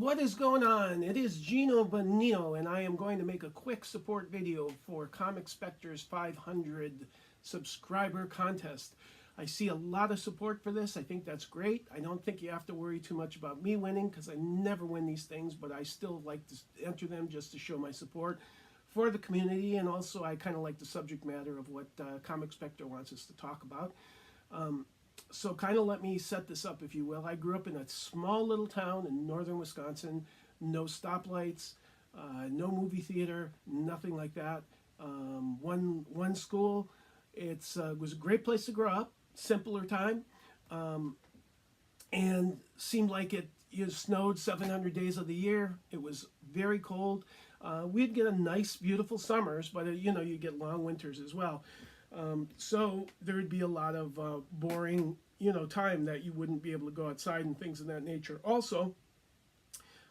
what is going on? It is Gino Bonino, and I am going to make a quick support video for Comic Spectre's 500 subscriber contest. I see a lot of support for this. I think that's great. I don't think you have to worry too much about me winning because I never win these things, but I still like to enter them just to show my support for the community, and also I kind of like the subject matter of what Comic Spectre wants us to talk about. So kind of let me set this up, if you will. I grew up in a small little town in northern Wisconsin, no stoplights, no movie theater, nothing like that. One school. It was a great place to grow up, simpler time, and seemed like it snowed 700 days of the year. It was very cold. We'd get a nice, beautiful summers, but you get long winters as well. So there would be a lot of boring, time that you wouldn't be able to go outside and things of that nature. Also,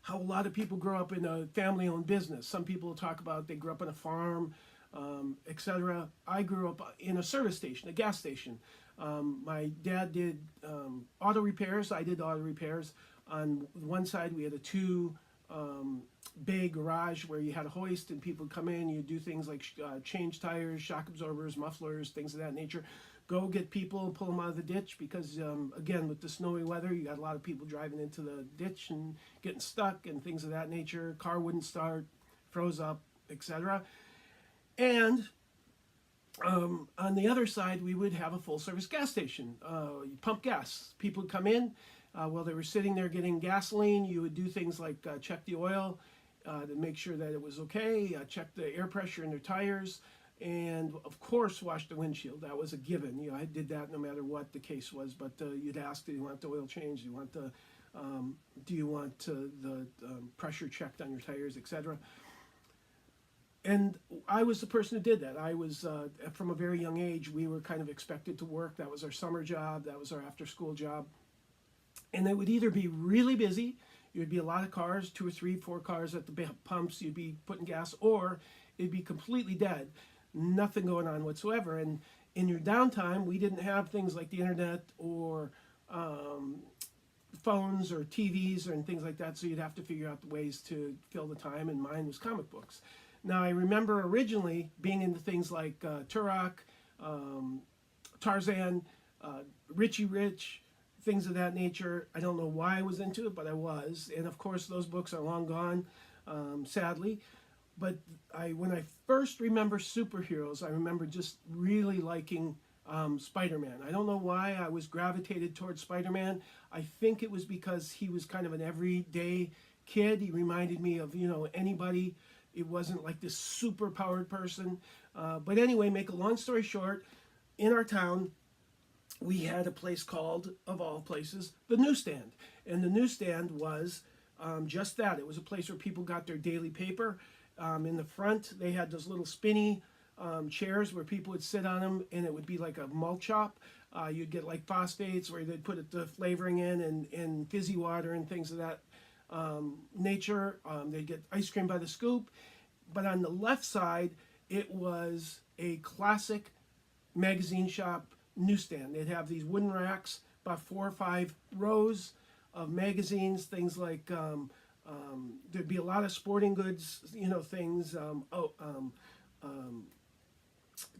how a lot of people grow up in a family-owned business. Some people talk about they grew up on a farm, etc. I grew up in a service station, a gas station. My dad did auto repairs. I did auto repairs. On one side, we had a bay garage where you had a hoist and people would come in. You do things like change tires, shock absorbers, mufflers, things of that nature. Go get people, pull them out of the ditch because, again, with the snowy weather, you got a lot of people driving into the ditch and getting stuck and things of that nature. Car wouldn't start, froze up, etc. And on the other side, we would have a full-service gas station. You pump gas. People would come in. While they were sitting there getting gasoline, you would do things like check the oil to make sure that it was okay, check the air pressure in their tires, and of course wash the windshield. That was a given. I did that no matter what the case was. But you'd ask, do you want the oil changed? Do you want the pressure checked on your tires, etc.? And I was the person who did that. I was, from a very young age, we were kind of expected to work. That was our summer job. That was our after-school job. And it would either be really busy, it would be a lot of cars, 2 or 3, 4 cars at the pumps, you'd be putting gas, or it'd be completely dead, nothing going on whatsoever. And in your downtime, we didn't have things like the internet or phones or TVs and things like that, so you'd have to figure out the ways to fill the time, and mine was comic books. Now, I remember originally being into things like Turok, Tarzan, Richie Rich, things of that nature. I don't know why I was into it, but I was. And of course, those books are long gone, sadly. But when I first remember superheroes, I remember just really liking SpiderMan. I don't know why I was gravitated towards SpiderMan. I think it was because he was kind of an everyday kid. He reminded me of, anybody. It wasn't like this super powered person. But anyway, make a long story short, in our town, we had a place called, of all places, the newsstand. And the newsstand was just that. It was a place where people got their daily paper. In the front, they had those little spinny chairs where people would sit on them, and it would be like a malt shop. You'd get like phosphates where they'd put the flavoring in and fizzy water and things of that nature. They'd get ice cream by the scoop. But on the left side, it was a classic magazine shop newsstand. They'd have these wooden racks, about 4 or 5 rows of magazines, things like there'd be a lot of sporting goods, things.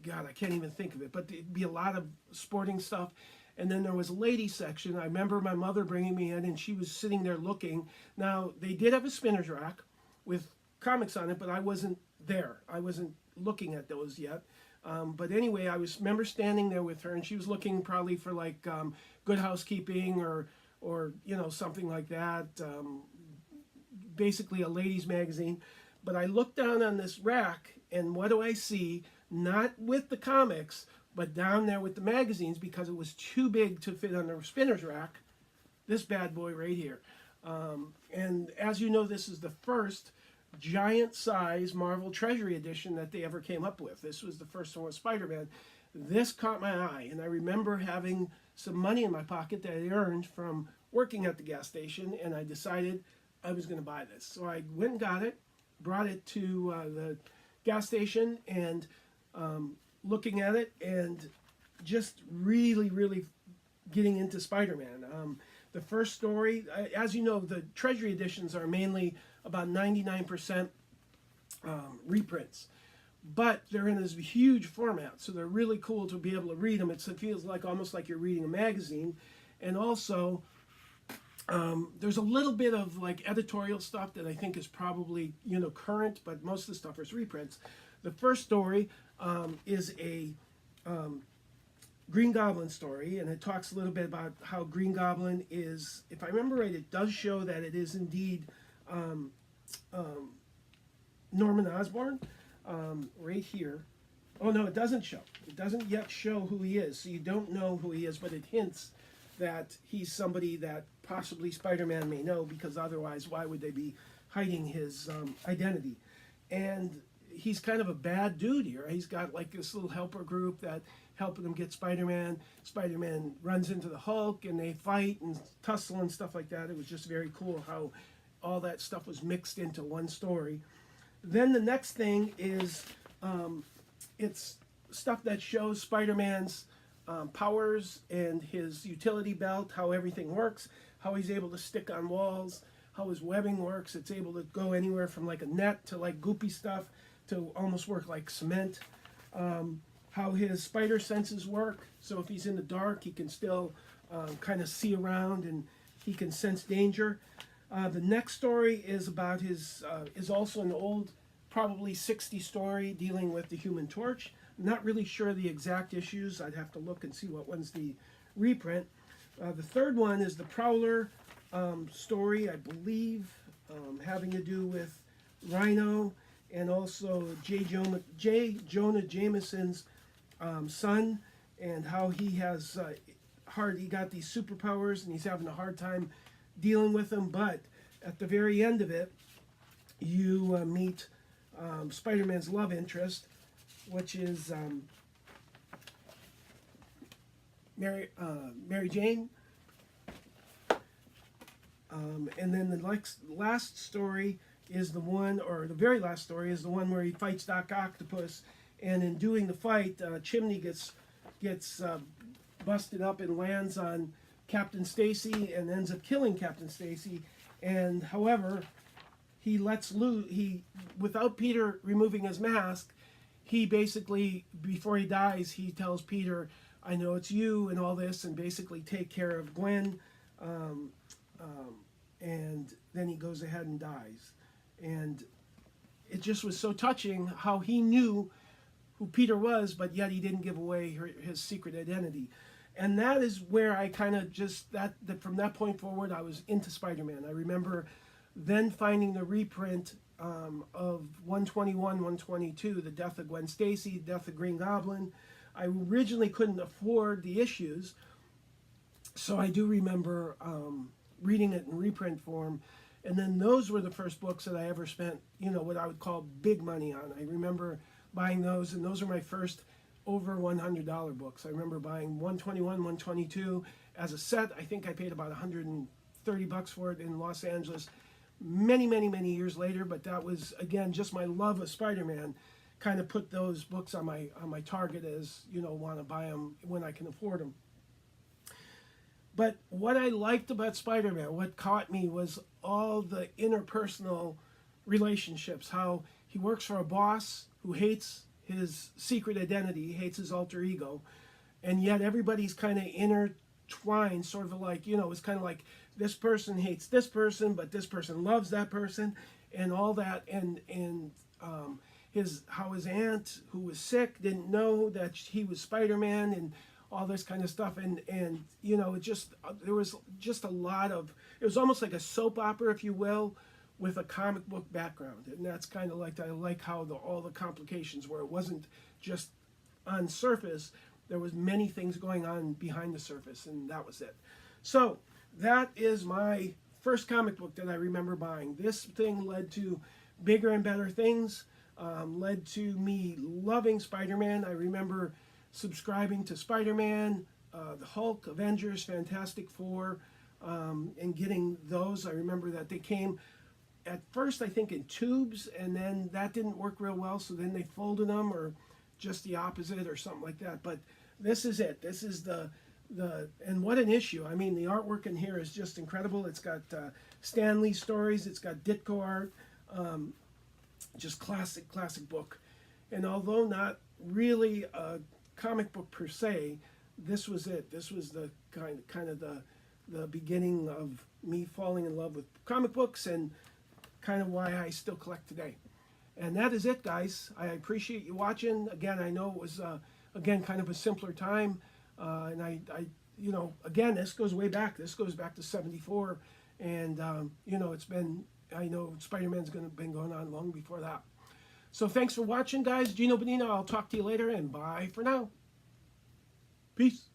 God, I can't even think of it, but there'd be a lot of sporting stuff. And then there was a ladies section. I remember my mother bringing me in, and she was sitting there looking. Now, they did have a spinner's rack with comics on it, but I wasn't there. I wasn't looking at those yet. But anyway, I remember standing there with her, and she was looking probably for like Good Housekeeping or something like that. Basically a ladies magazine. But I looked down on this rack, and what do I see? Not with the comics, but down there with the magazines, because it was too big to fit on the spinner's rack. This bad boy right here. And as you know, this is the first giant size Marvel Treasury edition that they ever came up with. This was the first one with Spider-Man. This caught my eye, and I remember having some money in my pocket that I earned from working at the gas station, and I decided I was going to buy this. So I went and got it, brought it to the gas station, and looking at it, and just really, really getting into Spider-Man. The first story, as you know, the Treasury editions are mainly about 99% reprints. But they're in this huge format, so they're really cool to be able to read them. It feels like almost like you're reading a magazine. And also, there's a little bit of like editorial stuff that I think is probably, you know, current, but most of the stuff is reprints. The first story is a Green Goblin story, and it talks a little bit about how Green Goblin is, if I remember right, it does show that it is indeed Norman Osborn, right here. Oh no, it doesn't show. It doesn't yet show who he is, so you don't know who he is, but it hints that he's somebody that possibly Spider-Man may know, because otherwise why would they be hiding his identity? And he's kind of a bad dude here. He's got like this little helper group that helping him get Spider-Man. Spider-Man runs into the Hulk and they fight and tussle and stuff like that. It was just very cool how all that stuff was mixed into one story. Then the next thing is it's stuff that shows Spider-Man's powers and his utility belt, how everything works, how he's able to stick on walls, how his webbing works. It's able to go anywhere from like a net to like goopy stuff to almost work like cement. How his spider senses work, so if he's in the dark he can still kind of see around and he can sense danger. The next story is about his is also an old, probably 60 story dealing with the Human Torch. I'm not really sure the exact issues. I'd have to look and see what one's the reprint. The third one is the Prowler story, I believe, having to do with Rhino and also J. Jonah Jameson's son, and how he has he got these superpowers and he's having a hard time dealing with them. But at the very end of it, you meet Spider-Man's love interest, which is Mary Jane. And then the last story is the one, or the very last story is the one where he fights Doc Octopus, and in doing the fight, Chimney gets busted up and lands on Captain Stacy and ends up killing Captain Stacy. And however, he lets loose, without Peter removing his mask, he basically, before he dies, he tells Peter, I know it's you and all this, and basically take care of Gwen. And then he goes ahead and dies. And it just was so touching how he knew who Peter was, but yet he didn't give away his secret identity. And that is where I kind of just, from that point forward, I was into Spider-Man. I remember then finding the reprint of 121, 122, the death of Gwen Stacy, death of Green Goblin. I originally couldn't afford the issues, so I do remember reading it in reprint form. And then those were the first books that I ever spent, you know, what I would call big money on. I remember buying those, and those are my first over $100 books. I remember buying 121, 122 as a set. I think I paid about $130 for it in Los Angeles many, many, many years later. But that was, again, just my love of Spider-Man kind of put those books on my target as, you know, want to buy them when I can afford them. But what I liked about Spider-Man, what caught me, was all the interpersonal relationships, how he works for a boss who hates his secret identity, hates his alter ego, and yet everybody's kind of intertwined, sort of like, you know, it's kind of like this person hates this person, but this person loves that person, and all that, and how his aunt, who was sick, didn't know that he was Spider-Man, and all this kind of stuff, and you know, it just, there was just a lot of, it was almost like a soap opera, if you will, with a comic book background. And that's kind of like, I like how all the complications were. It wasn't just on surface, there was many things going on behind the surface, and that was it. So that is my first comic book that I remember buying. This thing led to bigger and better things, led to me loving Spider-Man. I remember subscribing to Spider-Man, the Hulk, Avengers, Fantastic Four, and getting those. I remember that they came at first, I think, in tubes, and then that didn't work real well, so then they folded them, or just the opposite or something like that. But this is it. This is the and what an issue. I mean, the artwork in here is just incredible. It's got Stan Lee stories. It's got Ditko art. Just classic book. And although not really a comic book per se, this was it. This was the kind of the beginning of me falling in love with comic books, and kind of why I still collect today. And that is it, guys. I appreciate you watching. Again, I know it was again kind of a simpler time, and I you know, again, this goes way back. This goes back to '74, and you know, it's been, I know Spider-Man's been going on long before that. So thanks for watching, guys. Gino Bonino. I'll talk to you later, and bye for now. Peace.